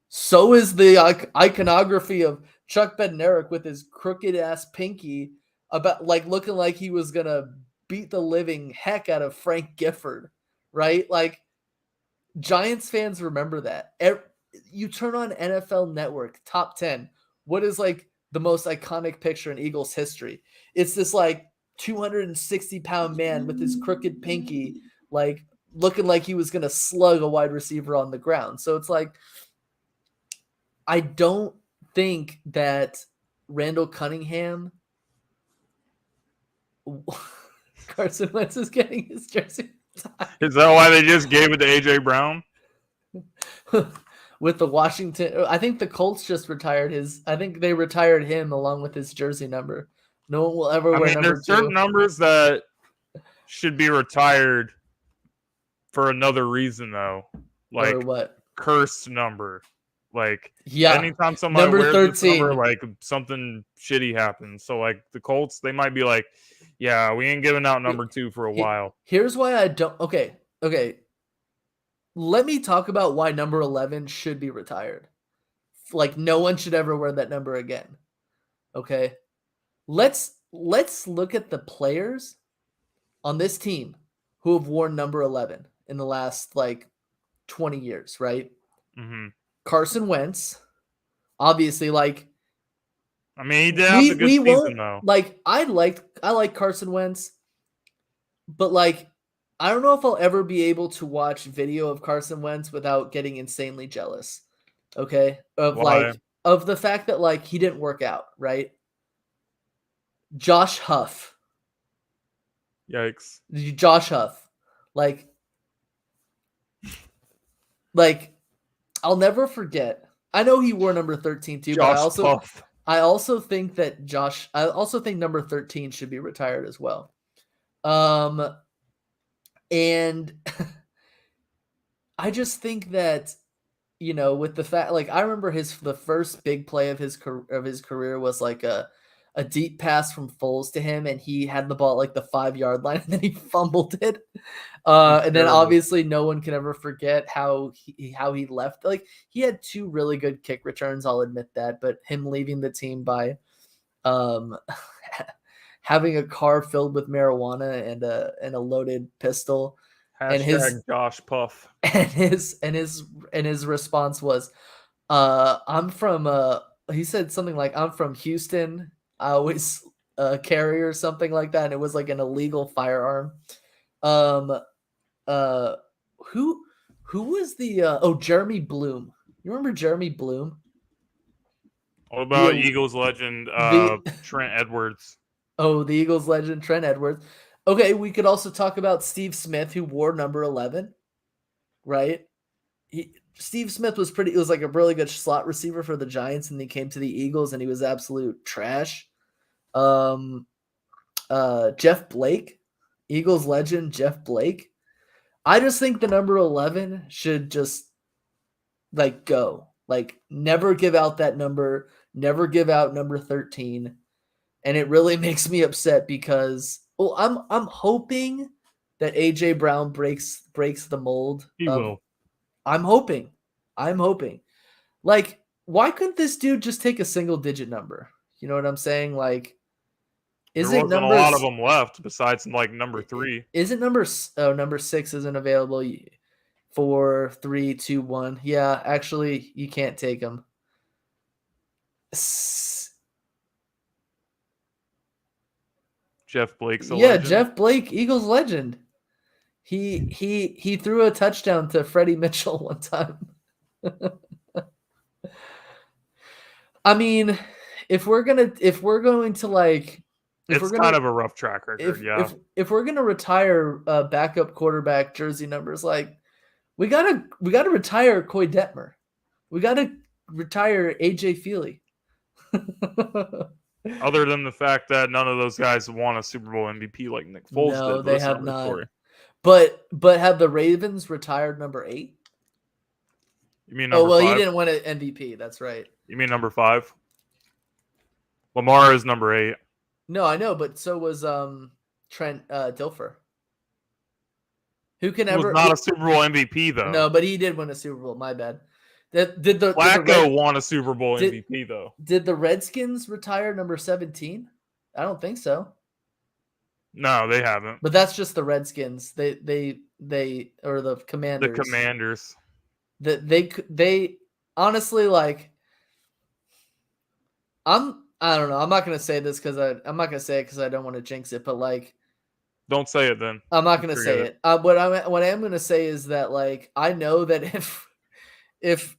so is the iconography of Chuck Bednarik with his crooked ass pinky about like looking like he was going to beat the living heck out of Frank Gifford, right? Like, Giants fans remember that. You turn on NFL Network, top 10. What is like the most iconic picture in Eagles history? It's this like 260-pound man with his crooked pinky, like looking like he was going to slug a wide receiver on the ground. So it's like, I don't think that Randall Cunningham, Carson Wentz is getting his jersey. Is that why they just gave it to AJ Brown? With the Washington, I think the Colts just retired his. I think they retired him along with his jersey number. No one will ever wear number 2. There's certain numbers that should be retired for another reason, though. Like, or what? Cursed number. Like, yeah, anytime somebody number wears 13. this number, like something shitty happens. So like the Colts, they might be like, yeah, we ain't giving out number 2 for a while. Here's why I don't. Okay. Let me talk about why number 11 should be retired. Like, no one should ever wear that number again. Okay. Let's look at the players on this team who have worn number 11 in the last like 20 years, right? Mm-hmm. Carson Wentz, obviously, like, I mean, he did have a good season, though. Like, I like Carson Wentz, but like, I don't know if I'll ever be able to watch video of Carson Wentz without getting insanely jealous. Okay, of the fact that like he didn't work out, right? Josh Huff. Yikes. Josh Huff, like, like, I'll never forget. I know he wore number 13 too, but Puff. I also think number 13 should be retired as well. And I just think that, with the fact, like, I remember the first big play of his career was like a deep pass from Foles to him, and he had the ball at like the 5-yard line, and then he fumbled it. And then obviously no one can ever forget how he left. Like, he had 2 really good kick returns, I'll admit that, but him leaving the team by having a car filled with marijuana and a loaded pistol. Hashtag Josh Puff. And his response was, I'm from he said something like, I'm from Houston. I always carry, or something like that. And it was like an illegal firearm. Who was the Jeremy Bloom? You remember Jeremy Bloom? What about Eagles legend Trent Edwards? Oh, the Eagles legend Trent Edwards. Okay, we could also talk about Steve Smith, who wore number 11, right? Steve Smith was like a really good slot receiver for the Giants, and he came to the Eagles, and he was absolute trash. Jeff Blake, Eagles legend Jeff Blake. I just think the number 11 should just like go. Like, never give out that number, never give out number 13. And it really makes me upset because I'm hoping that AJ Brown breaks the mold. He will. I'm hoping. Like, why couldn't this dude just take a single digit number? You know what I'm saying? Like, there wasn't a lot of them left besides like number 3. Isn't number 6 isn't available? 4, 3, 2, 1. Yeah, actually, you can't take him. Jeff Blake's a legend. Jeff Blake, Eagles legend. He threw a touchdown to Freddie Mitchell one time. I mean, if we're going to like, it's kind of a rough track record. If we're gonna retire backup quarterback jersey numbers, like, we gotta retire Coy Detmer. We gotta retire AJ Feely. Other than the fact that none of those guys won a Super Bowl MVP like Nick Foles did. No, they have not. Story. But have the Ravens retired number 8? You mean number 5? He didn't win an MVP. That's right. You mean number 5? Lamar is number 8. No, I know, but so was Trent Dilfer. Who can ever was not a Super Bowl MVP though. No, but he did win a Super Bowl. My bad. Flacco won a Super Bowl MVP though. Did the Redskins retire number 17? I don't think so. No, they haven't. But that's just the Redskins. They or the Commanders. The Commanders. They honestly, like, I don't know. I'm not gonna say this because I don't want to jinx it. But like, don't say it then. I'm not gonna say it. What I am gonna say is that, like, I know that if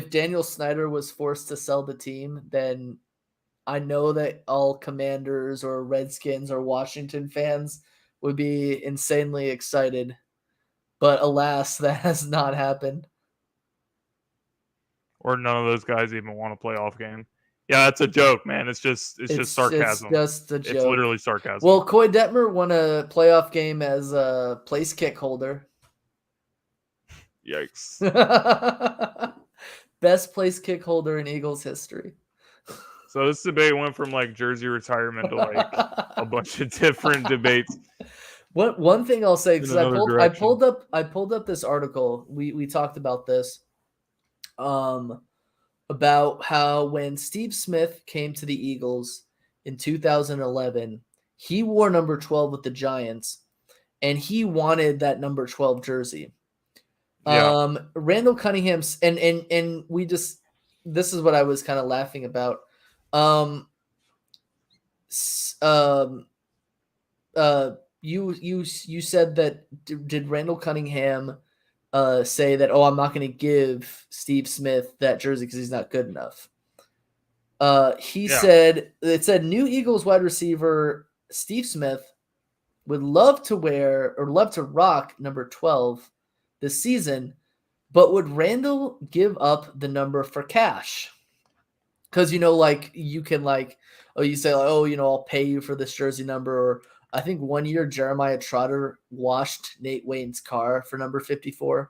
Daniel Snyder was forced to sell the team, then I know that all Commanders or Redskins or Washington fans would be insanely excited. But alas, that has not happened. Or none of those guys even want a playoff game. Yeah, it's a joke, man. It's just sarcasm. It's just a joke. It's literally sarcasm. Well, Coy Detmer won a playoff game as a place kick holder. Yikes. Best place kick holder in Eagles history. So this debate went from like jersey retirement to like a bunch of different debates. One thing I'll say, because I pulled up this article. We talked about this. About how when Steve Smith came to the Eagles in 2011, he wore number 12 with the Giants, and he wanted that number 12 jersey. Yeah. Randall Cunningham's and we just, this is what I was kind of laughing about. You said that did Randall Cunningham say that, I'm not going to give Steve Smith that jersey because he's not good enough. He said, it said new Eagles wide receiver Steve Smith would love to rock number 12 this season, But would Randall give up the number for cash? Because, like you can you say like, oh, I'll pay you for this jersey number. Or I think one year Jeremiah Trotter washed Nate Wayne's car for number 54.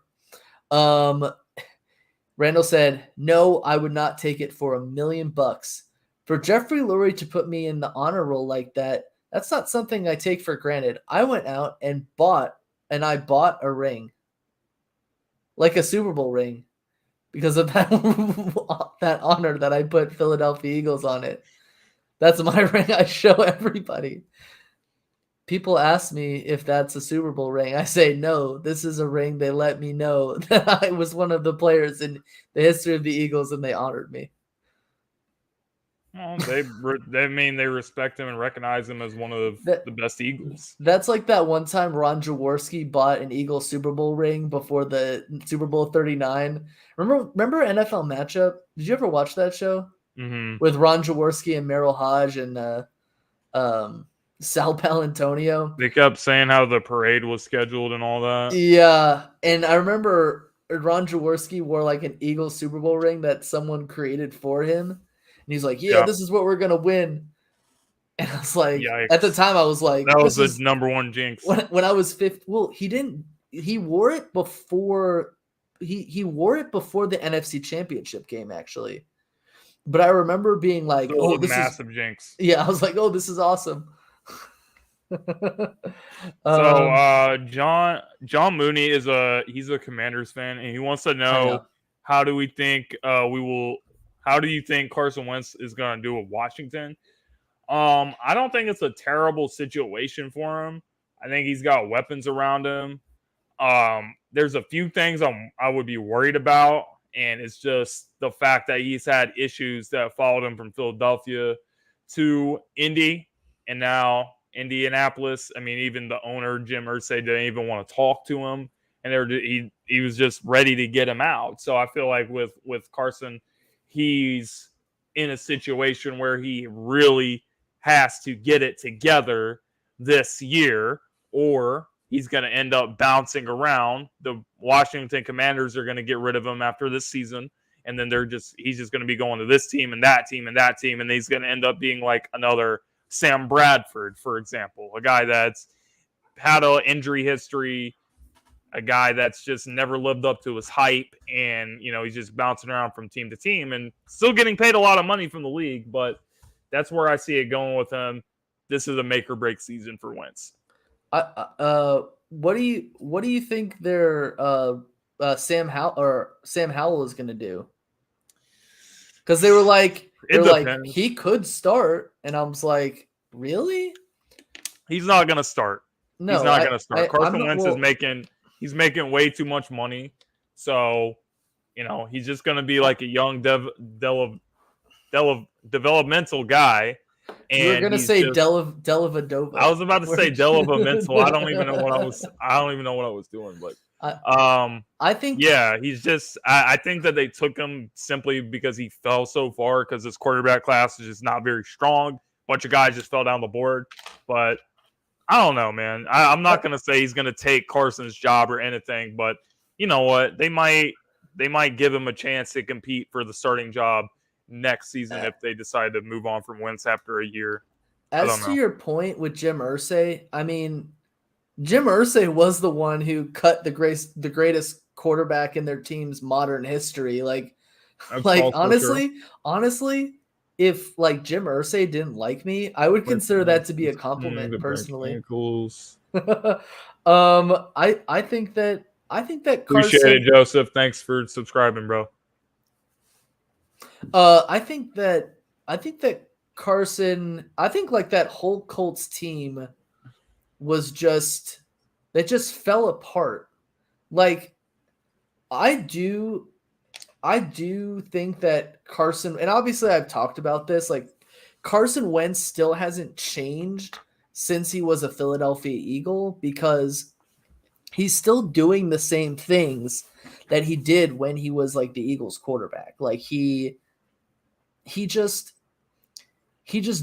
Randall said, no, I would not take it for $1 million. For Jeffrey Lurie to put me in the honor roll like that, that's not something I take for granted. I went out and bought a ring, like a Super Bowl ring, because of that that honor that I put Philadelphia Eagles on it. That's my ring I show everybody. People ask me if that's a Super Bowl ring. I say, no, this is a ring they let me know that I was one of the players in the history of the Eagles, and they honored me. Well, they respect him and recognize him as one of the best Eagles. That's like that one time Ron Jaworski bought an Eagles Super Bowl ring before the Super Bowl 39. Remember NFL Matchup? Did you ever watch that show? Mm-hmm. With Ron Jaworski and Merrill Hodge and Sal Palantonio. They kept saying how the parade was scheduled and all that. Yeah, and I remember Ron Jaworski wore like an Eagles Super Bowl ring that someone created for him. And he's like, yeah, this is what we're going to win. And I was like, yikes. At the time I was like, that was the number one jinx. When I was 15, well, he wore it before he wore it before the NFC Championship game, actually. But I remember being like, oh, this massive jinx. Yeah, I was like, oh, this is awesome. So John Mooney he's a Commanders fan, and he wants to know how do you think Carson Wentz is going to do with Washington? I don't think it's a terrible situation for him. I think he's got weapons around him. There's a few things I would be worried about, and it's just the fact that he's had issues that followed him from Philadelphia to Indy and now Indianapolis. I mean, even the owner, Jim Irsay, didn't even want to talk to him, and he was just ready to get him out. So I feel like with Carson, he's in a situation where he really has to get it together this year, or he's going to end up bouncing around. The Washington Commanders are going to get rid of him after this season, and then he's just going to be going to this team and that team and that team, and he's going to end up being like another Sam Bradford, for example, a guy that's had an injury history, a guy that's just never lived up to his hype, and he's just bouncing around from team to team and still getting paid a lot of money from the league. But that's where I see it going with him. This is a make or break season for Wentz. What do you think their Sam Howell is going to do? Because they were like, he could start, and I was like, really? He's not going to start. No, he's not going to start. Carson Wentz is making way too much money, so he's just going to be like a young developmental guy. And you were going to say Delavadova. I was about to say Delavamental. I don't even know what I was doing, but I think he's just. I think that they took him simply because he fell so far because his quarterback class is just not very strong. Bunch of guys just fell down the board, but I don't know, man. I'm not going to say he's going to take Carson's job or anything, but you know what? They might give him a chance to compete for the starting job next season if they decide to move on from Wentz after a year. As to your point with Jim Irsay, I mean, Jim Irsay was the one who cut the greatest quarterback in their team's modern history. Honestly, if like Jim Irsay didn't like me, I would consider that to be a compliment personally. I think that Carson, appreciate it, Joseph. Thanks for subscribing, bro. I think that Carson, like that whole Colts team was just fell apart. Like I do think that Carson, and obviously I've talked about this, like Carson Wentz still hasn't changed since he was a Philadelphia Eagle because he's still doing the same things that he did when he was like the Eagles quarterback. Like he just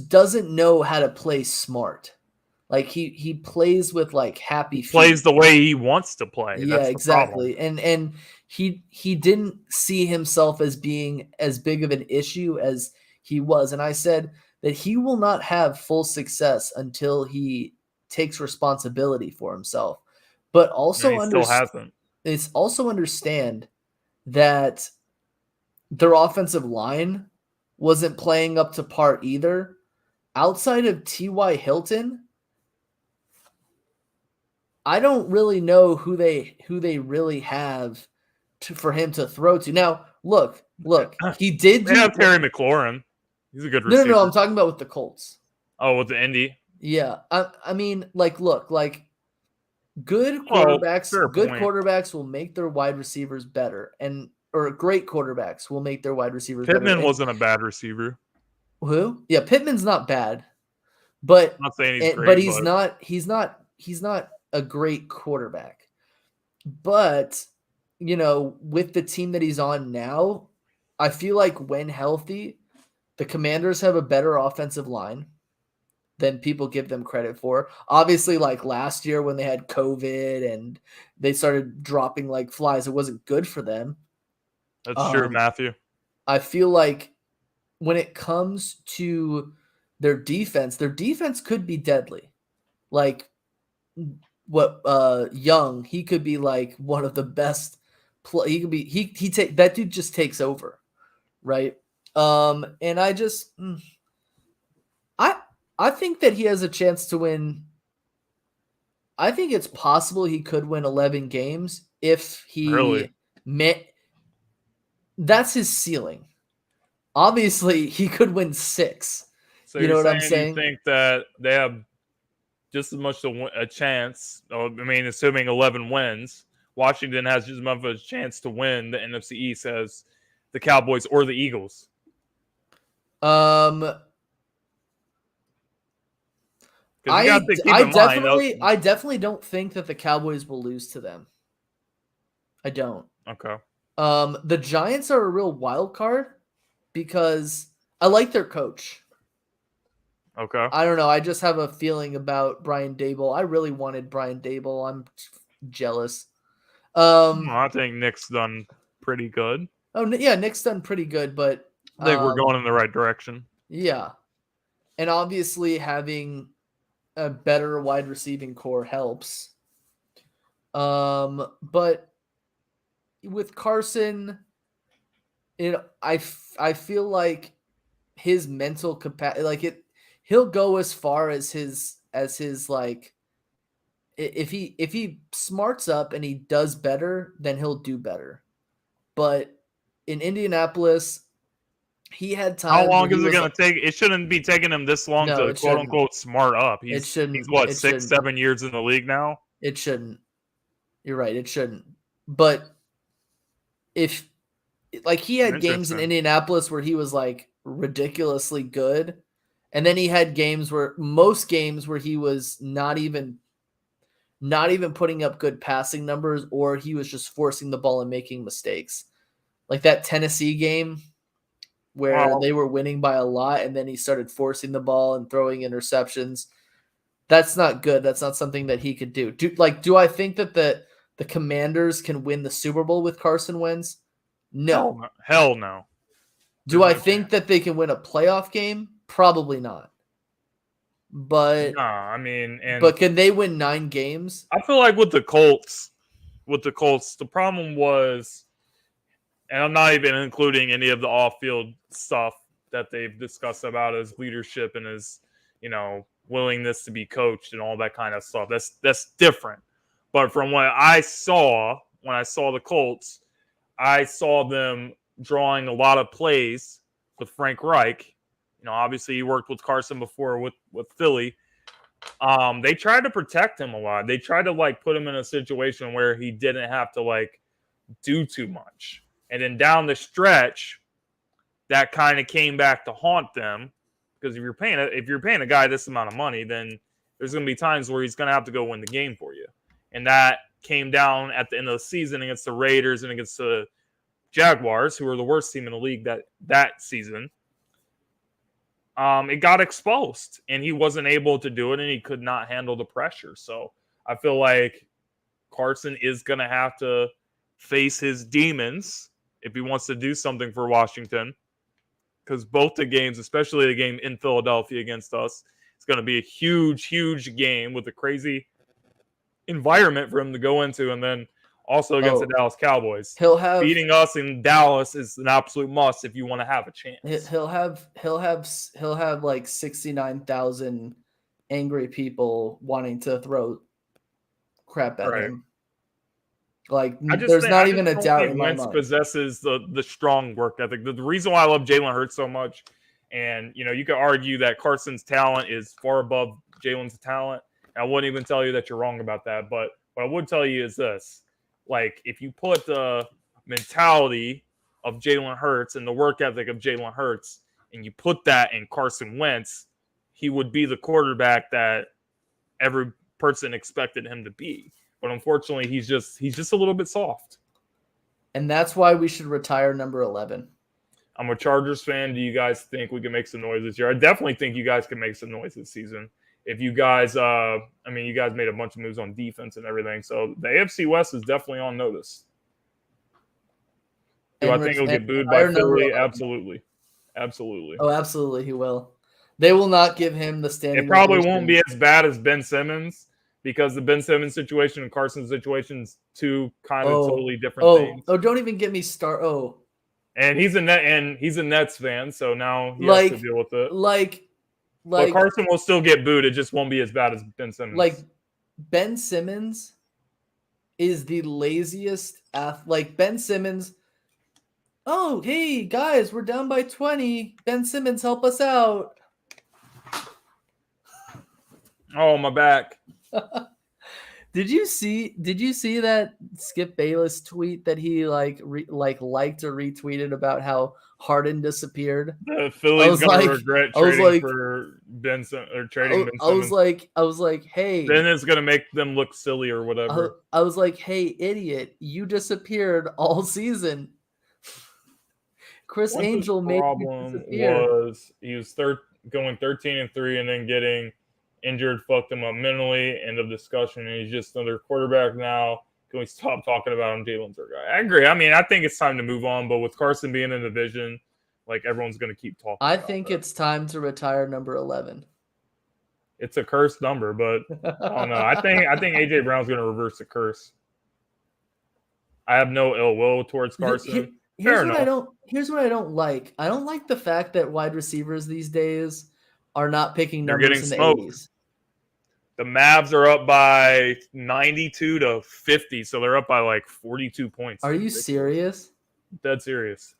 doesn't know how to play smart. Like he plays with like happy feet. Plays the way he wants to play. Yeah, That's exactly. the problem. And he didn't see himself as being as big of an issue as he was. And I said that he will not have full success until he takes responsibility for himself. But And also he still hasn't. it's also understand that their offensive line wasn't playing up to par either. Outside of T.Y. Hilton, I don't really know who they really have for him to throw to. Now, look, he did They do have Terry McLaurin. He's a good no, receiver. I'm talking about with the Colts. Oh, with the Indy. Yeah, I mean, like, look, like good Well, quarterbacks, fair point. quarterbacks will make their wide receivers better, or great quarterbacks will make their wide receivers better. Pittman wasn't a bad receiver. Who? Yeah, Pittman's not bad, but I'm not saying he's great, but he's not a great quarterback. But with the team that he's on now, I feel like when healthy, the Commanders have a better offensive line than people give them credit for. Obviously, like last year when they had COVID and they started dropping like flies, it wasn't good for them. That's true, Matthew. I feel like when it comes to their defense could be deadly. Like Young, he could be like one of the best he could be he take that dude just takes over, right? And I think that he has a chance to win. I think it's possible he could win 11 games if he met. That's his ceiling. Obviously, he could win 6. So you know you're what I'm saying saying? you think that they have just as much a chance, I mean, assuming 11 wins, Washington has just as much of a chance to win the NFC East as the Cowboys or the Eagles? I definitely don't think that the Cowboys will lose to them. I don't. Okay. The Giants are a real wild card because I like their coach. Okay. I don't know. I just have a feeling about Brian Daboll. I really wanted Brian Daboll. I'm jealous. I think Nick's done pretty good. Oh yeah, Nick's done pretty good, but I think we're going in the right direction. Yeah, and obviously having a better wide receiving core helps. But with Carson, I feel like his mental capacity, he'll go as far as his like, if he smarts up and he does better, then he'll do better. But in Indianapolis, he had time. How long is it going to take? It shouldn't be taking him this long to quote unquote smart up. He's what, 6-7 years in the league now? It shouldn't. You're right. It shouldn't. But if like he had games in Indianapolis where he was like ridiculously good, and then he had most games where he was not even putting up good passing numbers, or he was just forcing the ball and making mistakes. Like that Tennessee game where they were winning by a lot and then he started forcing the ball and throwing interceptions. That's not good. That's not something that he could do. Do I think that the Commanders can win the Super Bowl with Carson Wentz? No. Hell no. Do I think that they can win a playoff game? Probably not. But but can they win 9 games? I feel like with the Colts, the problem was, and I'm not even including any of the off-field stuff that they've discussed about his leadership and his, willingness to be coached and all that kind of stuff. That's different. But from what I saw when I saw the Colts, I saw them drawing a lot of plays with Frank Reich. Obviously he worked with Carson before with Philly. They tried to protect him a lot. They tried to put him in a situation where he didn't have to do too much. And then down the stretch, that kind of came back to haunt them, because if you're paying a guy this amount of money, then there's going to be times where he's going to have to go win the game for you. And that came down at the end of the season against the Raiders and against the Jaguars, who were the worst team in the league that season. it got exposed, and he wasn't able to do it, and he could not handle the pressure. So I feel like Carson is going to have to face his demons if he wants to do something for Washington, because both the games, especially the game in Philadelphia against us, it's going to be a huge, huge game with a crazy environment for him to go into, and then also against the Dallas Cowboys. Beating us in Dallas is an absolute must if you want to have a chance. He'll have like 69,000 angry people wanting to throw crap at him. Like there's not even a doubt in my mind. Possesses the strong work ethic. The reason why I love Jalen Hurts so much, and you could argue that Carson's talent is far above Jalen's talent. I wouldn't even tell you that you're wrong about that, but what I would tell you is this: like, if you put the mentality of Jalen Hurts and the work ethic of Jalen Hurts, and you put that in Carson Wentz, he would be the quarterback that every person expected him to be. But unfortunately, he's just a little bit soft. And that's why we should retire number 11. I'm a Chargers fan. Do you guys think we can make some noise this year? I definitely think you guys can make some noise this season. If you guys, you guys made a bunch of moves on defense and everything. So the AFC West is definitely on notice. Do I think he'll get booed by Philly? Absolutely. Absolutely. Oh, absolutely, he will. They will not give him the standing. It probably won't be as bad as Ben Simmons, because the Ben Simmons situation and Carson's situation is two kind of totally different things. Oh, don't even get me started. And he's a Nets fan, so now he has to deal with it. But Carson will still get booed. It just won't be as bad as Ben Simmons. Like, Ben Simmons is the laziest like Ben Simmons. Oh, hey guys, we're down by 20. Ben Simmons, help us out. Oh, my back. Did you see that Skip Bayless tweet that he liked or retweeted about how Harden disappeared? The Phillies gonna regret trading for Ben Simmons or trading Ben Simmons. I was like, hey, then it's gonna make them look silly or whatever. I was like, hey, idiot, you disappeared all season. Chris Angel made you disappear. Was he was going 13-3 and then getting injured, fucked him up mentally. End of discussion. And he's just another quarterback now. Can we stop talking about him? Jalen's our guy. I agree. I mean, I think it's time to move on. But with Carson being in the division, like, everyone's going to keep talking. I think it's time to retire number 11. It's a cursed number, but I don't know. I think AJ Brown's going to reverse the curse. I have no ill will towards Carson. Here's what I don't like. I don't like the fact that wide receivers these days are not picking numbers in the 80s. The Mavs are up by 92-50, so they're up by like 42 points. Are you serious? Dead serious.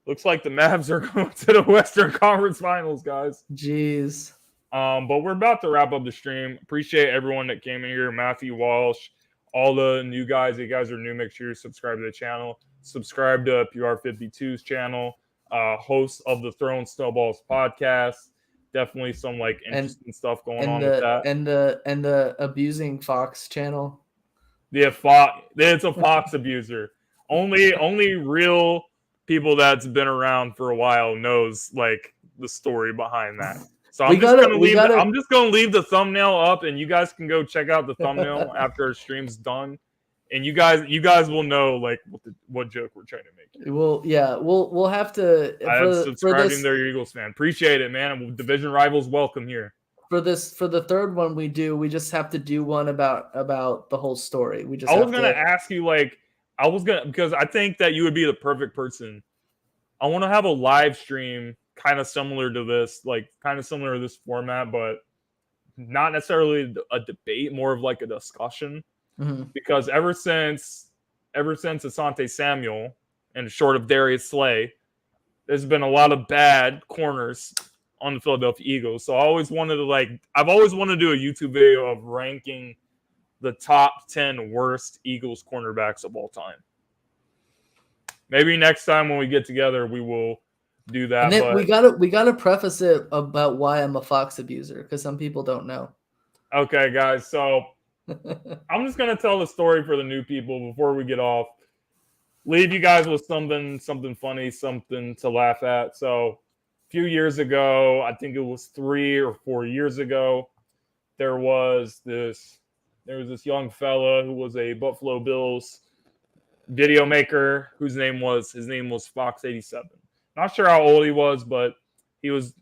Looks like the Mavs are going to the Western Conference Finals, guys. Jeez. But we're about to wrap up the stream. Appreciate everyone that came in here. Matthew Walsh, all the new guys. You guys are new. Make sure you subscribe to the channel. Subscribe to PR52's channel. Host of the Throwing Snowballs Podcast. Definitely some interesting stuff going on with that. And the Abusing Fox channel. Yeah, it's a Fox abuser. Only real people that's been around for a while knows the story behind that. So I'm just gonna leave the thumbnail up, and you guys can go check out the thumbnail after our stream's done. And you guys will know what joke we're trying to make. We'll have to. Subscribing there, Eagles fan. Appreciate it, man. Division rivals welcome here. For the third one we just have to do one about the whole story. I was gonna ask you because I think that you would be the perfect person. I want to have a live stream kind of similar to this, this format, but not necessarily a debate, more of a discussion. Mm-hmm. Because ever since Asante Samuel and short of Darius Slay, there's been a lot of bad corners on the Philadelphia Eagles. So I've always wanted to do a YouTube video of ranking the top 10 worst Eagles cornerbacks of all time. Maybe next time when we get together, we will do that. And then we gotta preface it about why I'm a Fox abuser, because some people don't know. Okay, guys. So I'm just gonna tell the story for the new people before we get off. Leave you guys with something funny, something to laugh at. So a few years ago, I think it was 3 or 4 years ago, there was this young fella who was a Buffalo Bills video maker his name was Fox87. Not sure how old he was, but he was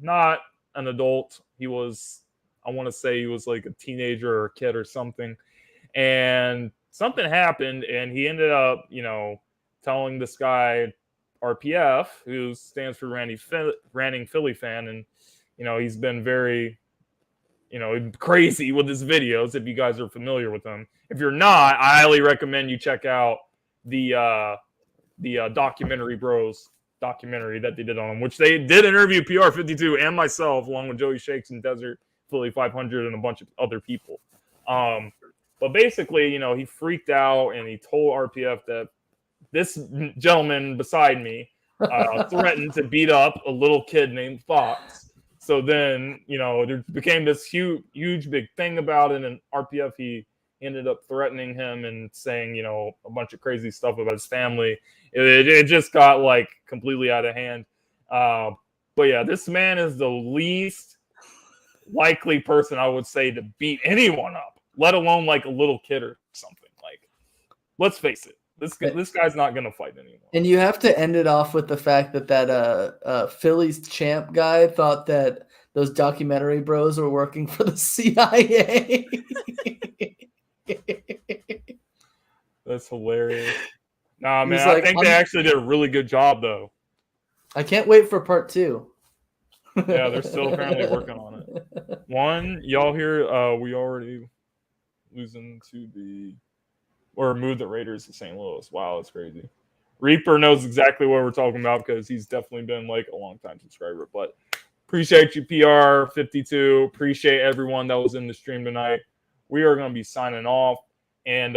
not an adult. He was, I want to say he was like a teenager or a kid or something. And something happened, and he ended up, telling this guy, RPF, who stands for Ranting Philly Fan, and he's been very, crazy with his videos. If you guys are familiar with him, if you're not, I highly recommend you check out the Documentary Bros documentary that they did on him, which they did interview PR52 and myself, along with Joey Shakes and Desert Philly 500 and a bunch of other people. But basically, he freaked out and he told RPF that this gentleman beside me threatened to beat up a little kid named Fox. So then, there became this huge big thing about it. And RPF, he ended up threatening him and saying, a bunch of crazy stuff about his family. It just got like completely out of hand. But yeah, this man is the least likely person, I would say, to beat anyone up, let alone like a little kid or something. Like, let's face it. This guy's not going to fight anymore. And you have to end it off with the fact that Phillies champ guy thought that those documentary bros were working for the CIA. That's hilarious. Nah, man, Like, I think they actually did a really good job, though. I can't wait for part 2. Yeah, they're still apparently working on it. One, y'all hear we already losing to or moved the Raiders to St. Louis. Wow, that's crazy. Reaper knows exactly what we're talking about because he's definitely been like a long-time subscriber. But appreciate you, PR52. Appreciate everyone that was in the stream tonight. We are going to be signing off, and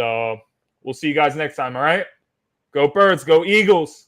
we'll see you guys next time, all right? Go Birds, go Eagles.